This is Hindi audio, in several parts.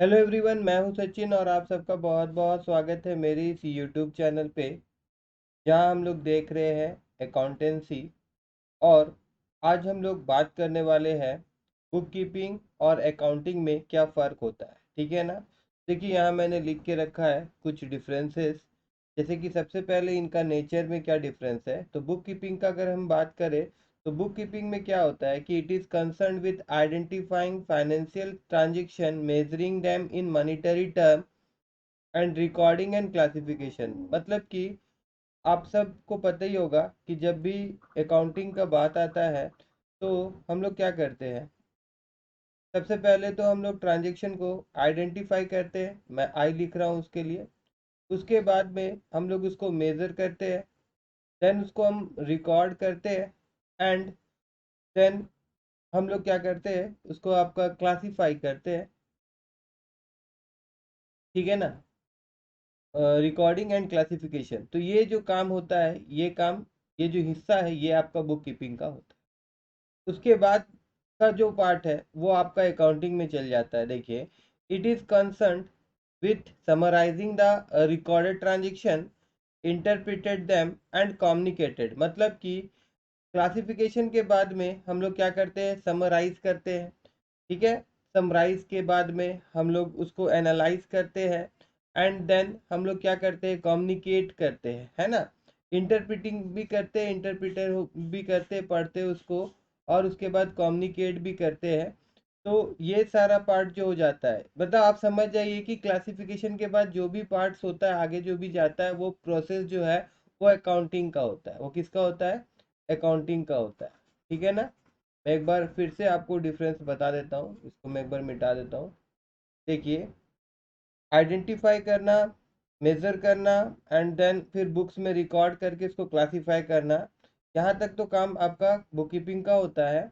हेलो एवरीवन, मैं हूं सचिन और आप सबका बहुत बहुत स्वागत है मेरी इस यूट्यूब चैनल पे, जहां हम लोग देख रहे हैं अकाउंटेंसी। और आज हम लोग बात करने वाले हैं बुक कीपिंग और अकाउंटिंग में क्या फ़र्क होता है। ठीक है ना। देखिए, यहाँ मैंने लिख के रखा है कुछ डिफरेंसेस। जैसे कि सबसे पहले इनका नेचर में क्या डिफरेंस है। तो बुक कीपिंग का अगर हम बात करें तो बुक कीपिंग में क्या होता है कि it is concern with identifying financial transaction, measuring them in monetary term and recording and classification. मतलब कि आप सबको पता ही होगा कि जब भी अकाउंटिंग का बात आता है तो हम लोग क्या करते हैं। सबसे पहले तो हम लोग ट्रांजेक्शन को आइडेंटिफाई करते हैं, मैं आई लिख रहा हूँ उसके लिए। उसके बाद में हम लोग उसको मेज़र करते हैं, देन उसको हम रिकॉर्ड करते हैं, एंड देन हम लोग क्या करते हैं, उसको आपका क्लासीफाई करते हैं। ठीक है ना। रिकॉर्डिंग एंड क्लासिफिकेशन, तो ये जो काम होता है, ये काम, ये जो हिस्सा है, ये आपका बुक कीपिंग का होता है। उसके बाद का जो पार्ट है वो आपका अकाउंटिंग में चल जाता है। देखिए, it is concern with summarising the recorded transaction, interpreted them and communicated. मतलब कि क्लासिफिकेशन के बाद में हम लोग क्या करते हैं, समराइज करते हैं। ठीक है। समराइज के बाद में हम लोग उसको एनालाइज करते हैं, एंड देन हम लोग क्या करते हैं, कम्युनिकेट करते हैं, है ना। इंटरप्रिटिंग भी करते हैं, इंटरप्रिटर भी करते हैं, पढ़ते हैं उसको, और उसके बाद कम्युनिकेट भी करते हैं। तो ये सारा पार्ट जो हो जाता है, मतलब आप समझ जाइए कि क्लासिफिकेशन के बाद जो भी पार्ट्स होता है, आगे जो भी जाता है, वो प्रोसेस जो है वो अकाउंटिंग का होता है। वो किसका होता है, अकाउंटिंग का होता है। ठीक है ना। मैं एक बार फिर से आपको डिफरेंस बता देता हूँ, इसको मैं एक बार मिटा देता हूँ। देखिए, आइडेंटिफाई करना, मेज़र करना, एंड देन फिर बुक्स में रिकॉर्ड करके इसको क्लासीफाई करना, यहाँ तक तो काम आपका बुक कीपिंग का होता है।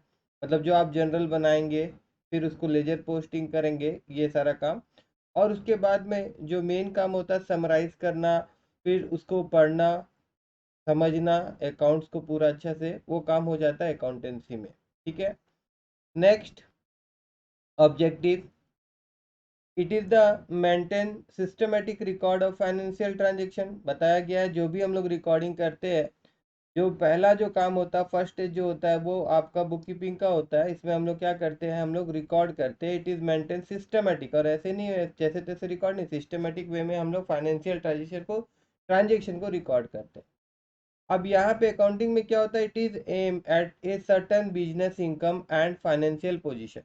मतलब जो आप जनरल बनाएंगे, फिर उसको लेजर पोस्टिंग करेंगे, ये सारा काम। और उसके बाद में जो मेन काम होता है, समराइज करना, फिर उसको पढ़ना, समझना अकाउंट्स को पूरा अच्छा से, वो काम हो जाता है अकाउंटेंसी में। ठीक है। Next, objective, it is the maintain systematic record of financial transaction. बताया गया है जो भी हम लोग रिकॉर्डिंग करते हैं, जो पहला जो काम होता है, फर्स्ट स्टेज जो होता है, वो आपका बुक कीपिंग का होता है। इसमें हम लोग क्या करते हैं, हम लोग रिकॉर्ड करते हैं। इट इज़ मेंटेन सिस्टमेटिक, और ऐसे नहीं है जैसे तैसे रिकॉर्ड नहीं, सिस्टमेटिक वे में हम लोग फाइनेंशियल ट्रांजेक्शन को रिकॉर्ड करते हैं। अब यहाँ पे अकाउंटिंग में क्या होता है, it is aim at a certain business income and financial position.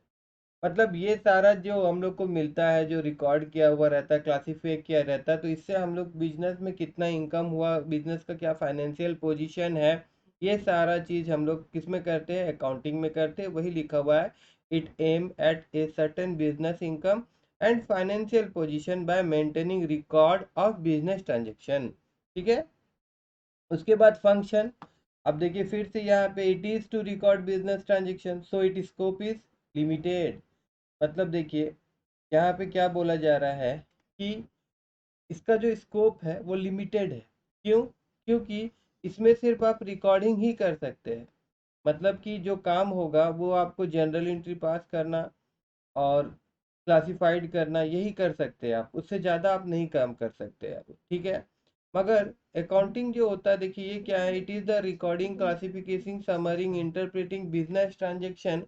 मतलब ये सारा जो हम लोग को मिलता है, जो रिकॉर्ड किया हुआ रहता है, क्लासीफाई किया रहता है, तो इससे हम लोग बिजनेस में कितना इनकम हुआ, बिजनेस का क्या फाइनेंशियल पोजीशन है, ये सारा चीज़ हम लोग किस में करते हैं, अकाउंटिंग में करते हैं। वही लिखा हुआ है, it aim at a certain business income and financial position by maintaining record of business transaction. ठीक है। उसके बाद फंक्शन, अब देखिए फिर से यहाँ पे, it is to record business transaction so it scope is limited. मतलब देखिए, यहाँ पे क्या बोला जा रहा है कि इसका जो स्कोप है वो लिमिटेड है। क्यों? क्योंकि इसमें सिर्फ आप रिकॉर्डिंग ही कर सकते हैं। मतलब कि जो काम होगा वो आपको जनरल एंट्री पास करना और क्लासिफाइड करना, यही कर सकते हैं आप, उससे ज़्यादा आप नहीं काम कर सकते आप। ठीक है। मगर अकाउंटिंग जो होता है, देखिए ये क्या है, it is the recording, classification, summarising, interpreting business transaction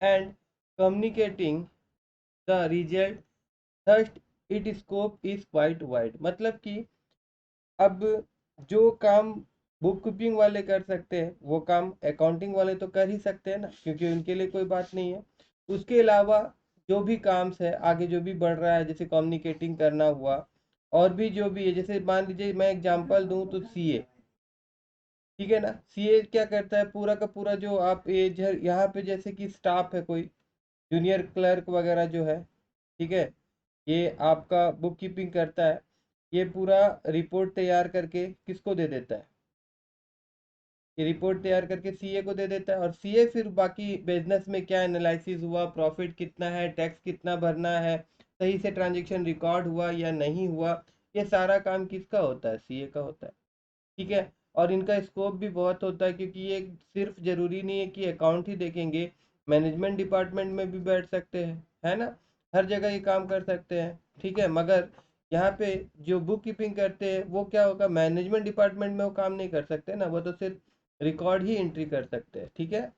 and communicating the result, thus it scope is quite wide. मतलब कि अब जो काम बुक कीपिंग वाले कर सकते हैं वो काम अकाउंटिंग वाले तो कर ही सकते हैं ना, क्योंकि उनके लिए कोई बात नहीं है। उसके अलावा जो भी काम्स है, आगे जो भी बढ़ रहा है, जैसे कम्युनिकेटिंग करना हुआ, और भी जो भी है, जैसे मान लीजिए मैं एग्जांपल दूं तो सीए। ठीक है ना। सीए क्या करता है, पूरा का पूरा जो आप ये यहाँ पे जैसे कि स्टाफ है कोई, जूनियर क्लर्क वगैरह जो है, ठीक है, ये आपका बुक कीपिंग करता है। ये पूरा रिपोर्ट तैयार करके किसको दे देता है, ये रिपोर्ट तैयार करके सीए को दे देता है, और सीए फिर बाकी बिजनेस में क्या एनालिसिस हुआ, प्रॉफिट कितना है, टैक्स कितना भरना है, सही से ट्रांजेक्शन रिकॉर्ड हुआ या नहीं हुआ, ये सारा काम किसका होता है, सीए का होता है। ठीक है। और इनका स्कोप भी बहुत होता है, क्योंकि ये सिर्फ ज़रूरी नहीं है कि अकाउंट ही देखेंगे, मैनेजमेंट डिपार्टमेंट में भी बैठ सकते हैं, है ना। हर जगह ये काम कर सकते हैं, ठीक है। मगर यहाँ पे जो बुक कीपिंग करते हैं वो क्या होगा, मैनेजमेंट डिपार्टमेंट में वो काम नहीं कर सकते ना, वो तो सिर्फ रिकॉर्ड ही एंट्री कर सकते हैं, ठीक है।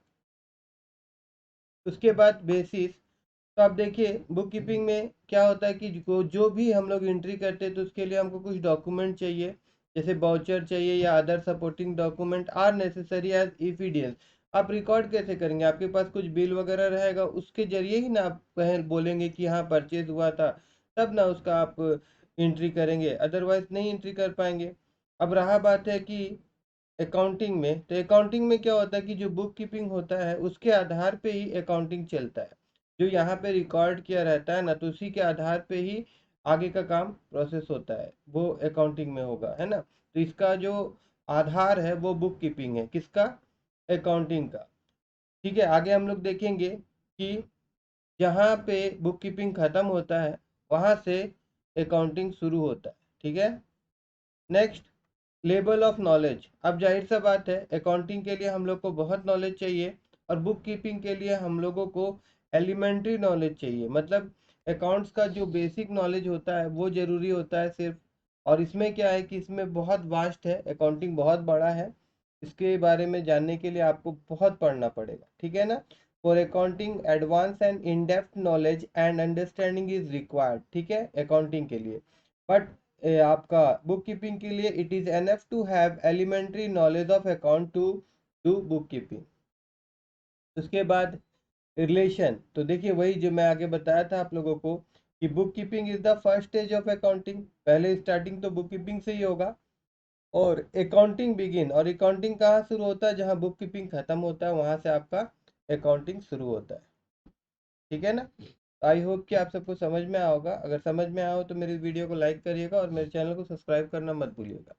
उसके बाद बेसिस, तो आप देखिए बुक कीपिंग में क्या होता है कि जो भी हम लोग एंट्री करते हैं तो उसके लिए हमको कुछ डॉक्यूमेंट चाहिए, जैसे बाउचर चाहिए या other supporting document are necessary as evidence. आप रिकॉर्ड कैसे करेंगे, आपके पास कुछ बिल वगैरह रहेगा, उसके जरिए ही ना आप कहें बोलेंगे कि हाँ परचेज हुआ था, तब ना उसका आप एंट्री करेंगे, अदरवाइज नहीं एंट्री कर पाएंगे। अब रहा बात है कि अकाउंटिंग में, तो अकाउंटिंग में क्या होता है कि जो बुक कीपिंग होता है उसके आधार पे ही अकाउंटिंग चलता है। जो यहाँ पे रिकॉर्ड किया रहता है ना, तो उसी के आधार पे ही आगे का काम प्रोसेस होता है, वो अकाउंटिंग में होगा, है ना। तो इसका जो आधार है वो बुक कीपिंग है, किसका, अकाउंटिंग का। ठीक है, आगे हम लोग देखेंगे कि जहाँ पे बुक कीपिंग खत्म होता है वहाँ से अकाउंटिंग शुरू होता है, ठीक है। Next, level of knowledge. अब जाहिर सा बात है अकाउंटिंग के लिए हम लोग को बहुत नॉलेज चाहिए, और बुक कीपिंग के लिए हम लोगों को एलिमेंट्री नॉलेज चाहिए, मतलब अकाउंट्स का जो बेसिक नॉलेज होता है वो ज़रूरी होता है सिर्फ। और इसमें क्या है कि इसमें बहुत वास्ट है, अकाउंटिंग बहुत बड़ा है, इसके बारे में जानने के लिए आपको बहुत पढ़ना पड़ेगा, ठीक है ना। For accounting advance and in depth knowledge and understanding is required, ठीक है, अकाउंटिंग के लिए। बट आपका बुक कीपिंग के लिए it is enough to have elementary knowledge of account to do book keeping. उसके बाद रिलेशन, तो देखिए वही जो मैं आगे बताया था आप लोगों को कि book keeping is the first stage of accounting, पहले स्टार्टिंग तो बुक कीपिंग से ही होगा। और अकाउंटिंग बिगिन, और अकाउंटिंग कहाँ शुरू होता है, जहाँ बुक कीपिंग खत्म होता है वहाँ से आपका अकाउंटिंग शुरू होता है, ठीक है ना। आई होप कि आप सबको समझ में आया होगा, अगर समझ में आया हो तो मेरी वीडियो को लाइक करिएगा और मेरे चैनल को सब्सक्राइब करना मत भूलिएगा।